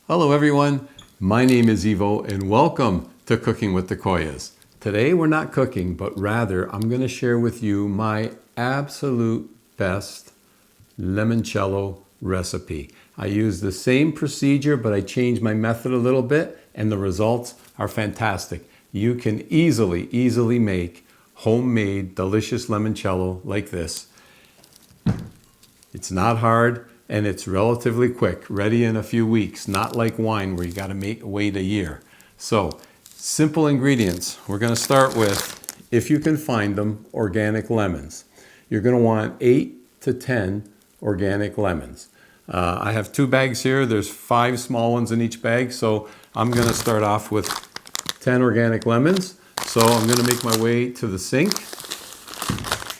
Hello everyone, my name is Ivo and welcome to Cooking with the Koyas. Today we're not cooking, but rather I'm going to share with you my absolute best limoncello recipe. I use the same procedure, but I changed my method a little bit and the results are fantastic. You can easily make homemade delicious limoncello like this. It's not hard. And it's relatively quick, ready in a few weeks, not like wine where you got to wait a year. So, simple ingredients. We're going to start with, if you can find them, organic lemons. You're going to want 8 to 10 organic lemons. I have 2 bags here. There's 5 small ones in each bag. So I'm going to start off with 10 organic lemons. So I'm going to make my way to the sink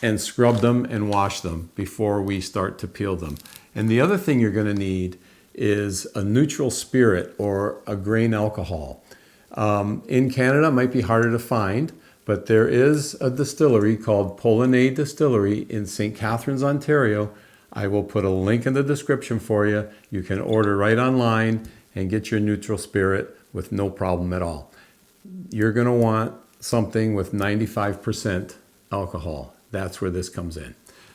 and scrub them and wash them before we start to peel them. And the other thing you're going to need is a neutral spirit or a grain alcohol. In Canada, it might be harder to find, but there is a distillery called Polonais Distillery in St. Catharines, Ontario. I will put a link in the description for you. You can order right online and get your neutral spirit with no problem at all. You're going to want something with 95% alcohol. That's where this comes in.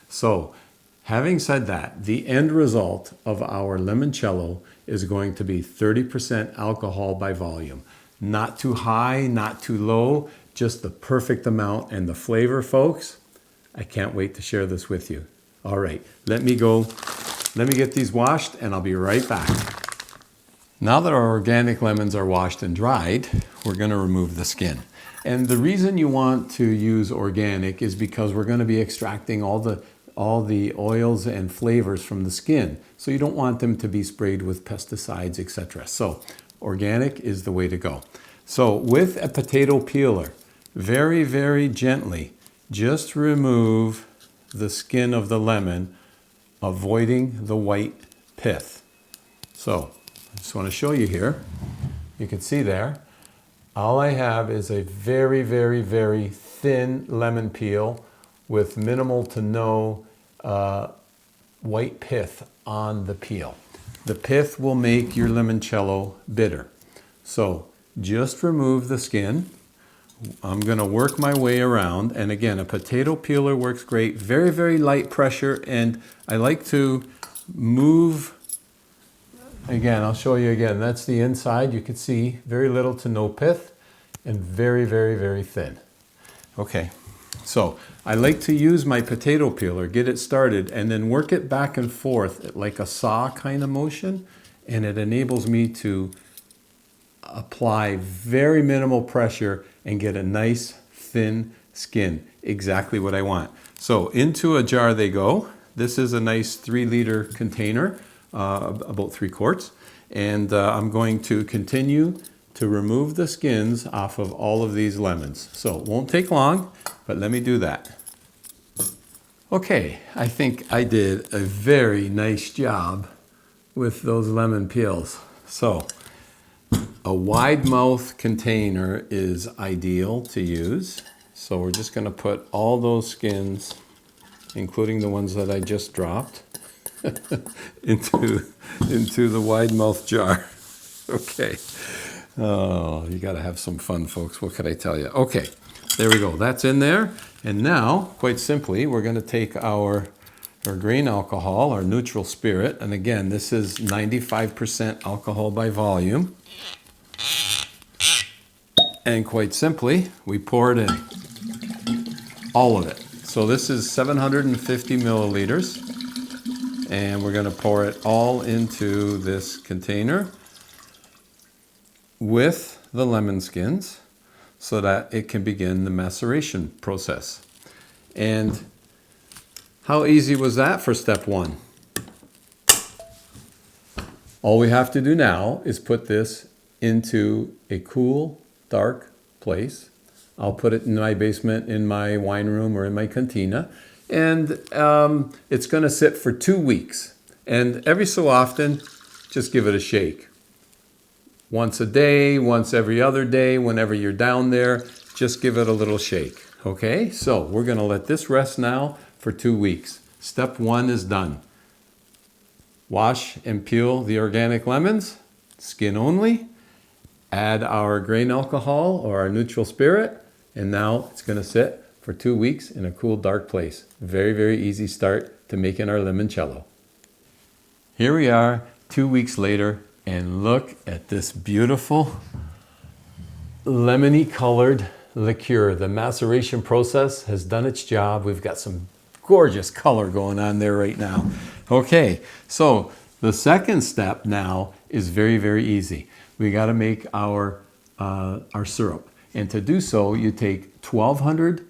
So, having said that, the end result of our limoncello is going to be 30% alcohol by volume. Not too high, not too low, just the perfect amount. And the flavor, folks, I can't wait to share this with you. All right, let me get these washed and I'll be right back. Now that our organic lemons are washed and dried, we're going to remove the skin. And the reason you want to use organic is because we're going to be extracting all the oils and flavors from the skin. So you don't want them to be sprayed with pesticides, etc. So organic is the way to go. So with a potato peeler, very gently, just remove the skin of the lemon, avoiding the white pith. So I just want to show you here. You can see there. All I have is a very thin lemon peel with minimal to no white pith on the peel. The pith will make your limoncello bitter. So just remove the skin. I'm going to work my way around. And again, a potato peeler works great. Very light pressure. And I like to move. Again, I'll show you again. That's the inside. You can see very little to no pith and very thin. Okay. So I like to use my potato peeler, get it started, and then work it back and forth like a saw kind of motion. And it enables me to apply very minimal pressure and get a nice thin skin. Exactly what I want. So into a jar they go. This is a nice 3-liter container, about 3 quarts. And I'm going to continue to remove the skins off of all of these lemons. So it won't take long, but let me do that. Okay, I think I did a very nice job with those lemon peels. So a wide mouth container is ideal to use. So we're just going to put all those skins, including the ones that I just dropped, into the wide mouth jar. Okay. Oh, you got to have some fun, folks. What can I tell you? Okay, there we go. That's in there. And now, quite simply, we're going to take our grain alcohol, our neutral spirit. And again, this is 95% alcohol by volume. And quite simply, we pour it in. All of it. So this is 750 milliliters. And we're going to pour it all into this container with the lemon skins so that it can begin the maceration process. And how easy was that for step 1? All we have to do now is put this into a cool, dark place. I'll put it in my basement, in my wine room, or in my cantina. And it's going to sit for 2 weeks. And every so often, just give it a shake. Once a day, once every other day, whenever you're down there, just give it a little shake. Okay, so we're going to let this rest now for 2 weeks. Step 1 is done. Wash and peel the organic lemons. skin only, add our grain alcohol or our neutral spirit, and now it's going to sit for 2 weeks in a cool, dark place. Very, very easy start to making our limoncello. Here we are 2 weeks later, and look at this beautiful lemony colored liqueur. The maceration process has done its job. We've got some gorgeous color going on there right now. Okay, so the second step now is very, very easy. We got to make our syrup. And to do so, you take 1,200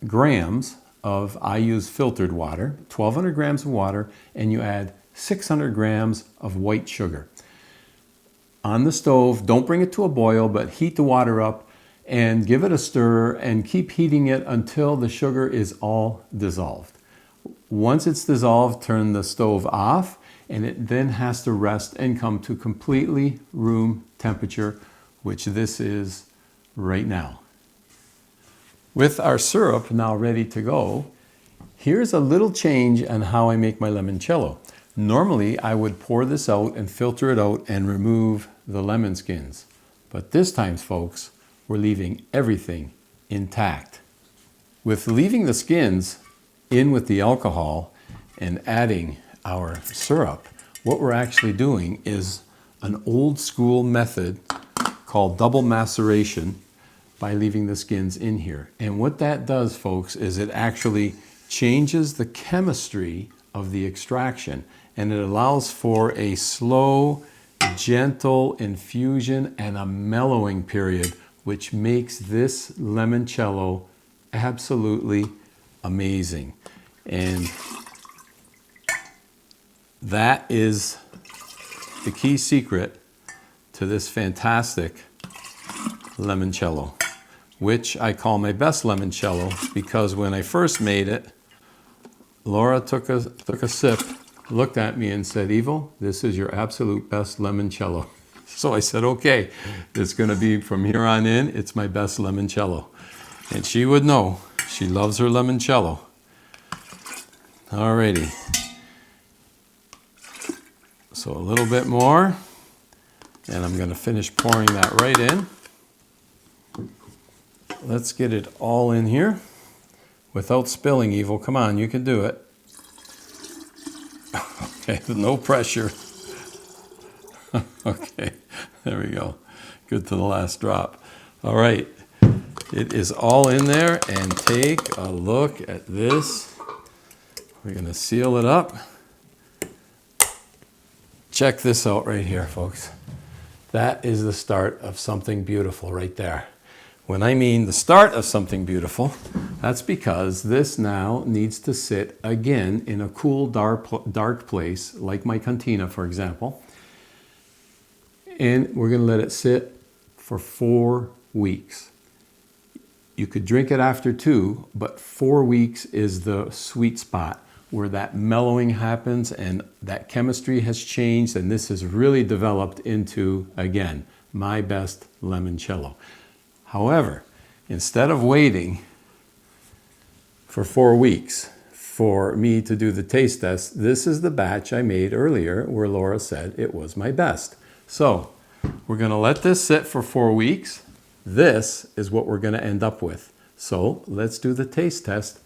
grams of, I use filtered water, 1,200 grams of water, and you add 600 grams of white sugar. On the stove, don't bring it to a boil, but heat the water up and give it a stir and keep heating it until the sugar is all dissolved. Once it's dissolved, turn the stove off, and it then has to rest and come to completely room temperature, which this is right now. With our syrup now ready to go, here's a little change on how I make my limoncello. Normally, I would pour this out and filter it out and remove the lemon skins. But this time, folks, we're leaving everything intact. With leaving the skins in with the alcohol and adding our syrup, what we're actually doing is an old school method called double maceration by leaving the skins in here. And what that does, folks, is it actually changes the chemistry of the extraction, and it allows for a slow, gentle infusion and a mellowing period, which makes this limoncello absolutely amazing. And that is the key secret to this fantastic limoncello, which I call my best limoncello because when I first made it, Laura took a sip, looked at me and said, "Ivo, this is your absolute best limoncello." So I said, okay, it's going to be from here on in, it's my best limoncello. And she would know. She loves her limoncello. Alrighty. So a little bit more, and I'm going to finish pouring that right in. Let's get it all in here without spilling, Evil. Come on, you can do it. Okay, no pressure. Okay, there we go. Good to the last drop. All right, it is all in there, and take a look at this. We're going to seal it up. Check this out right here, folks. That is the start of something beautiful right there. When I mean the start of something beautiful, that's because this now needs to sit again in a cool, dark place, like my cantina, for example. And we're going to let it sit for 4 weeks. You could drink it after 2, but 4 weeks is the sweet spot where that mellowing happens and that chemistry has changed, and this has really developed into, again, my best limoncello. However, instead of waiting for 4 weeks for me to do the taste test, this is the batch I made earlier where Laura said it was my best. So we're going to let this sit for 4 weeks. This is what we're going to end up with. So let's do the taste test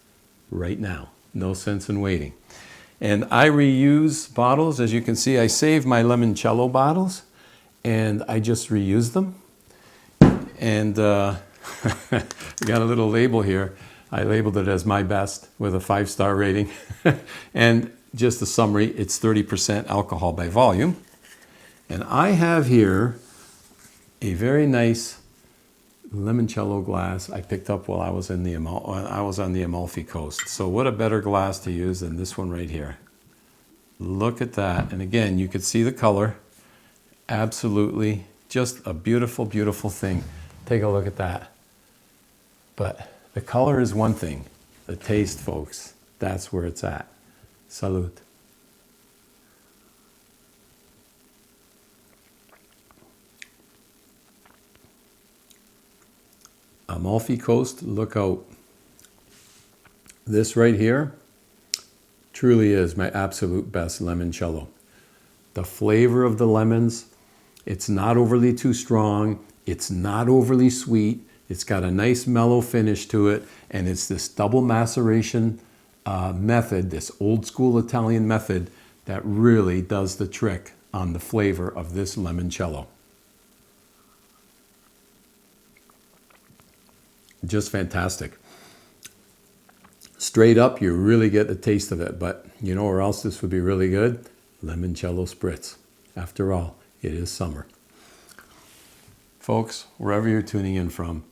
right now. No sense in waiting. And I reuse bottles. As you can see, I save my limoncello bottles and I just reuse them. And I got a little label here. I labeled it as my best with a 5-star rating. And just a summary, it's 30% alcohol by volume. And I have here a very nice limoncello glass I picked up while I was on the Amalfi Coast. So what a better glass to use than this one right here. Look at that. And again, you could see the color. Absolutely just a beautiful, beautiful thing. Take a look at that. But the color is one thing. The taste, folks, that's where it's at. Salute. Amalfi Coast, look out. This right here truly is my absolute best limoncello. The flavor of the lemons, It's not overly too strong. It's not overly sweet. It's got a nice mellow finish to it. And it's this double maceration method, this old school Italian method, that really does the trick on the flavor of this limoncello. Just fantastic. Straight up, you really get the taste of it, but you know where else this would be really good? Limoncello spritz. After all, it is summer. Folks, wherever you're tuning in from,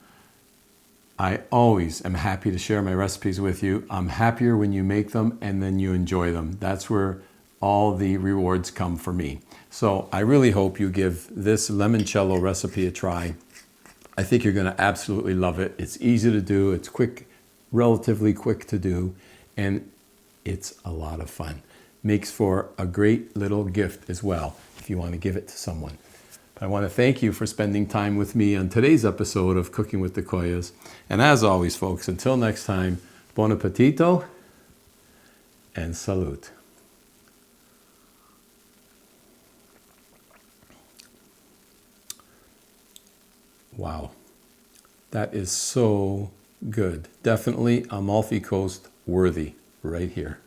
I always am happy to share my recipes with you. I'm happier when you make them and then you enjoy them. That's where all the rewards come for me. So I really hope you give this limoncello recipe a try. I think you're going to absolutely love it. It's easy to do. It's quick, relatively quick to do, and it's a lot of fun. Makes for a great little gift as well if you want to give it to someone. But I want to thank you for spending time with me on today's episode of Cooking with the Koyas. And as always, folks, until next time, buon appetito and salute. Wow, that is so good. Definitely Amalfi Coast worthy right here.